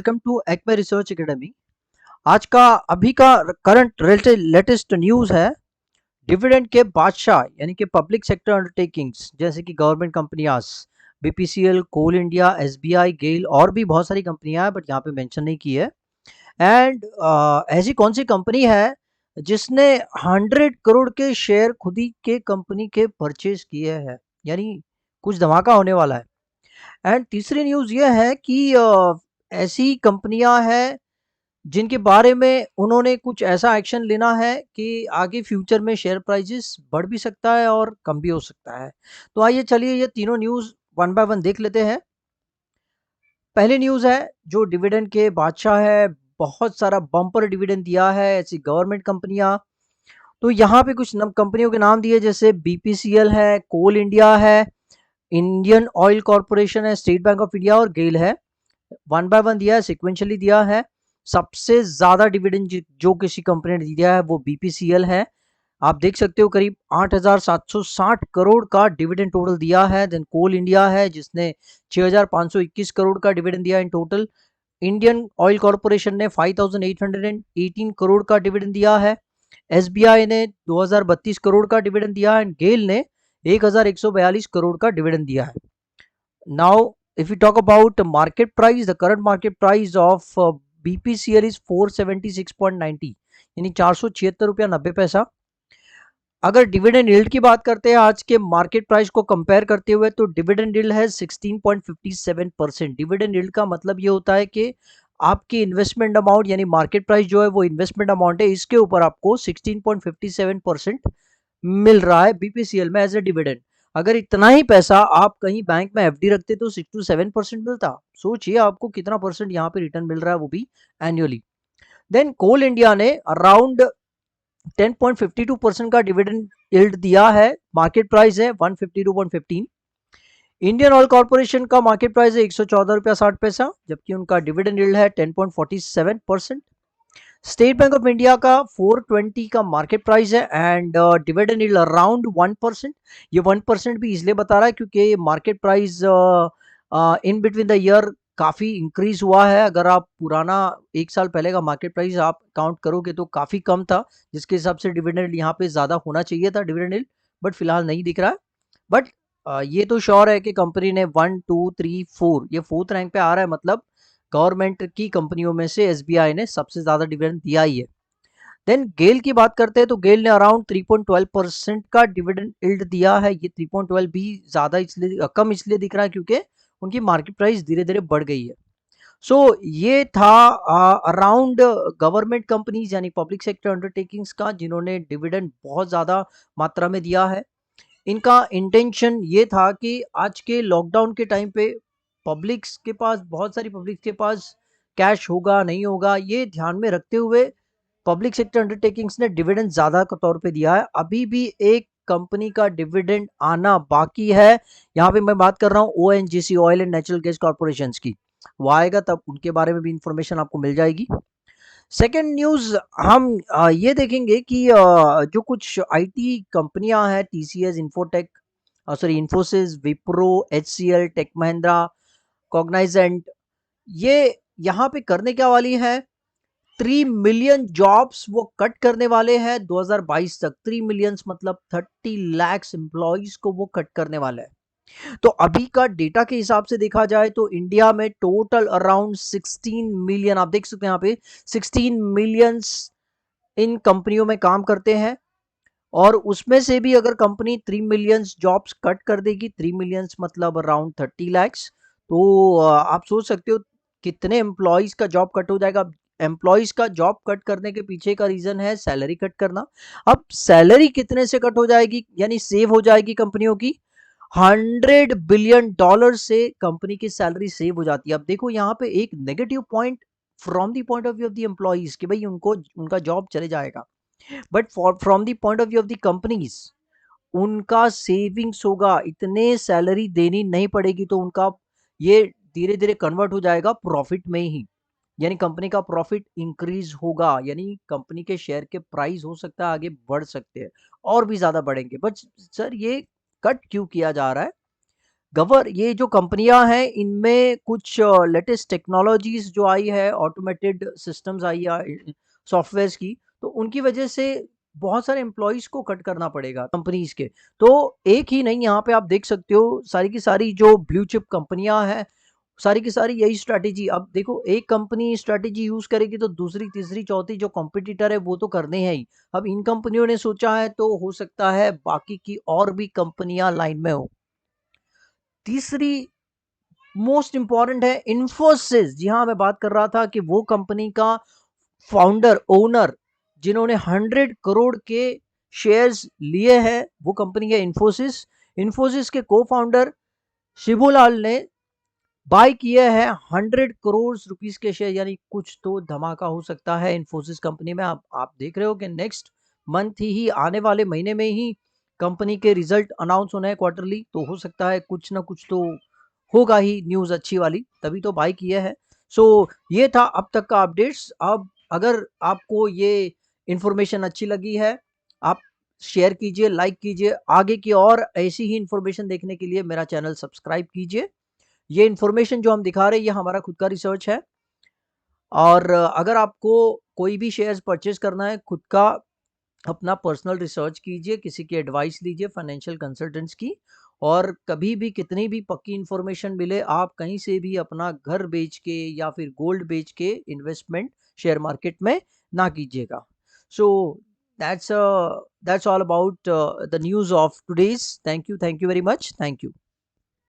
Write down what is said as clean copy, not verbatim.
Welcome to Acme research academy. आज का अभी का करंट लेटेस्ट न्यूज़ है। डिविडेंड के बादशाह यानी कि पब्लिक सेक्टर अंडरटेकिंग्स जैसे कि गवर्नमेंट कंपनियां, बीपीसीएल, कोल इंडिया, एसबीआई, गेल और भी बहुत सारी कंपनियां हैं, बट यहाँ पे मेंशन नहीं की है। एंड ऐसी कौन सी कंपनी है जिसने 100 करोड़ के शेयर खुद ही के कंपनी के परचेज किए हैं, यानी कुछ धमाका होने वाला है। एंड तीसरी न्यूज़ ये है कि ऐसी कंपनियां हैं जिनके बारे में उन्होंने कुछ ऐसा एक्शन लेना है कि आगे फ्यूचर में शेयर प्राइसेस बढ़ भी सकता है और कम भी हो सकता है। तो आइए चलिए ये तीनों न्यूज़ वन बाय वन देख लेते हैं। पहली न्यूज़ है जो डिविडेंड के बादशाह है, बहुत सारा बम्पर डिविडेंड दिया है ऐसी गवर्नमेंट कंपनियां। तो यहाँ पे कुछ कंपनियों के नाम दिए जैसे बीपीसीएल है, कोल इंडिया है, इंडियन ऑयल कॉरपोरेशन है, स्टेट बैंक ऑफ इंडिया और गेल है। वन बाय वन दिया है, सिक्वेंशली दिया है। सबसे ज्यादा डिविडेंड जो किसी कंपनी ने दिया है वो बीपीसीएल है। आप देख सकते हो करीब 8,760 करोड़ का डिविडेंड टोटल दिया है। देन कोल इंडिया है जिसने 6,521 करोड़ का डिविडेंड दिया in total. Indian oil corporation ने 5,818 करोड़ का डिविडेंड दिया है। एसबीआई ने 2,032 करोड़ का डिविडेंड दिया है। गेल ने 1,142 करोड़ का डिविडेंड दिया है। Now, if we talk about the market price, the current market price of BPCL is 476.90, यानी 476 रुपया 90 पैसा। अगर डिविडेंड यील्ड की बात करते हैं आज के मार्केट प्राइस को कंपेयर करते हुए, तो डिविडेंड यील्ड है 16.57%। डिविडेंड यील्ड का मतलब ये होता है कि आपकी इन्वेस्टमेंट अमाउंट यानी मार्केट प्राइस जो है वो इन्वेस्टमेंट अमाउंट है, इसके ऊपर आपको 16.57% मिल रहा है बीपीसीएल में एज ए डिविडेंड। अगर इतना ही पैसा आप कहीं बैंक में एफडी रखते तो 6 to 7% मिलता। सोचिए आपको कितना परसेंट यहाँ पे रिटर्न मिल रहा है, वो भी एनुअली। देन कोल इंडिया ने अराउंड 10.52% का डिविडेंड यील्ड दिया है। मार्केट प्राइस है 152.15। इंडियन ऑयल कॉर्पोरेशन का मार्केट प्राइस है 114 रुपया 60 पैसा, जबकि उनका डिविडेंड यील्ड है 10.47%। स्टेट बैंक ऑफ इंडिया का 420 का मार्केट प्राइस है एंड डिविडेंड यील्ड अराउंड 1%। ये 1% भी इसलिए बता रहा है क्योंकि market price in between the year काफ़ी इंक्रीज हुआ है। अगर आप पुराना एक साल पहले का मार्केट प्राइस आप काउंट करोगे तो काफ़ी कम था, जिसके हिसाब से डिविडेंड यहाँ पे ज़्यादा होना चाहिए था डिविडेंड यील्ड, बट फिलहाल नहीं दिख रहा है। बट ये तो श्योर है कि कंपनी ने 1 2 3 4 ये 4th रैंक पे आ रहा है, मतलब गवर्नमेंट की कंपनियों में से एसबीआई ने सबसे ज़्यादा डिविडेंड दिया ही है। देन गेल की बात करते हैं तो गेल ने अराउंड 3.12% का डिविडेंड यील्ड दिया है। ये 3.12 भी ज़्यादा इसलिए कम इसलिए दिख रहा है क्योंकि उनकी मार्केट प्राइस धीरे धीरे बढ़ गई है। सो ये था अराउंड गवर्नमेंट कंपनीज यानी पब्लिक सेक्टर अंडरटेकिंग्स का, जिन्होंने डिविडेंड बहुत ज़्यादा मात्रा में दिया है। इनका इंटेंशन ये था कि आज के लॉकडाउन के टाइम पे पब्लिक्स के पास बहुत सारी पब्लिक के पास कैश होगा नहीं होगा, ये ध्यान में रखते हुए पब्लिक सेक्टर अंडरटेकिंग्स ने डिविडेंड ज़्यादा के तौर पे दिया है। अभी भी एक कंपनी का डिविडेंड आना बाकी है। यहाँ पे मैं बात कर रहा हूँ ONGC, oil and natural gas corporation की। वो आएगा तब उनके बारे में भी इंफॉर्मेशन आपको मिल जाएगी। सेकेंड न्यूज़ हम ये देखेंगे कि जो कुछ आईटी कंपनियां हैं, TCS, Infotech, sorry Infosys, Wipro, HCL, Tech Mahindra, Cognizant, ये यहाँ पे करने क्या वाली है, 3 मिलियन जॉब्स वो कट करने वाले हैं 2022 तक। 3 मिलियन मतलब 30 लाख एम्प्लॉइज को वो कट करने वाले हैं। तो अभी का डेटा के हिसाब से देखा जाए तो इंडिया में टोटल अराउंड 16 मिलियन, आप देख सकते हैं यहाँ पे 16 मिलियंस इन कंपनियों में काम करते हैं। और उसमें से भी अगर कंपनी 3 मिलियंस जॉब्स कट कर देगी, 3 मिलियंस मतलब अराउंड 30 लैक्स, तो आप सोच सकते हो कितने एम्प्लॉयज का जॉब कट हो जाएगा। एम्प्लॉयज का जॉब कट करने के पीछे का रीजन है सैलरी कट करना। अब सैलरी कितने से कट हो जाएगी यानी सेव हो जाएगी कंपनियों की, $100 बिलियन से कंपनी की सैलरी सेव हो जाती है। अब देखो यहाँ पे एक negative point from the point of view of the employees कि भाई उनको उनका जॉब चले जाएगा, but from the point of view of the companies उनका सेविंग्स होगा, इतने सैलरी देनी नहीं पड़ेगी, तो उनका ये धीरे धीरे कन्वर्ट हो जाएगा प्रॉफिट में ही, यानी कंपनी का प्रॉफिट इंक्रीज होगा, यानी कंपनी के शेयर के प्राइस हो सकता है आगे बढ़ सकते हैं और भी ज्यादा बढ़ेंगे। बट सर ये कट क्यों किया जा रहा है? ये जो कंपनियां हैं इनमें कुछ लेटेस्ट टेक्नोलॉजीज जो आई है, ऑटोमेटेड सिस्टम्स आई है सॉफ्टवेयर्स की, तो उनकी वजह से बहुत सारे एम्प्लॉयज को कट करना पड़ेगा कंपनीज के। तो एक ही नहीं, यहाँ पे आप देख सकते हो सारी की सारी जो ब्लू चिप कंपनियां हैं, सारी की सारी यही स्ट्रैटेजी। अब देखो, एक कंपनी स्ट्रैटेजी यूज करेगी तो दूसरी तीसरी चौथी जो कॉम्पिटिटर है वो तो करने हैं ही। अब इन कंपनियों ने सोचा है तो हो सकता है बाकी की और भी कंपनियां लाइन में हो। तीसरी मोस्ट इंपॉर्टेंट है इन्फोसिस। जी हाँ, मैं बात कर रहा था कि वो कंपनी का फाउंडर ओनर जिन्होंने 100 करोड़ के शेयर्स लिए हैं, वो कंपनी है इन्फोसिस। इन्फोसिस के को फाउंडर शिबूलाल ने बाय किए हैं 100 करोड़ रुपीस के शेयर, यानी कुछ तो धमाका हो सकता है इन्फोसिस कंपनी में। आप देख रहे हो कि नेक्स्ट मंथ ही आने वाले महीने में ही कंपनी के रिजल्ट अनाउंस होने हैं क्वार्टरली, तो हो सकता है कुछ ना कुछ तो होगा ही न्यूज अच्छी वाली, तभी तो बाय किया है। सो ये था अब तक का अपडेट्स। अब अगर आपको ये इंफॉर्मेशन अच्छी लगी है, आप शेयर कीजिए, लाइक कीजिए। आगे की और ऐसी ही इंफॉर्मेशन देखने के लिए मेरा चैनल सब्सक्राइब कीजिए। ये इंफॉर्मेशन जो हम दिखा रहे हैं ये हमारा खुद का रिसर्च है, और अगर आपको कोई भी शेयर्स परचेज करना है, खुद का अपना पर्सनल रिसर्च कीजिए, किसी की एडवाइस लीजिए, फाइनेंशियल कंसल्टेंट्स की। और कभी भी कितनी भी पक्की इंफॉर्मेशन मिले, आप कहीं से भी अपना घर बेच के या फिर गोल्ड बेच के इन्वेस्टमेंट शेयर मार्केट में ना कीजिएगा। So that's all about the news of today's. Thank you very much. Thank you.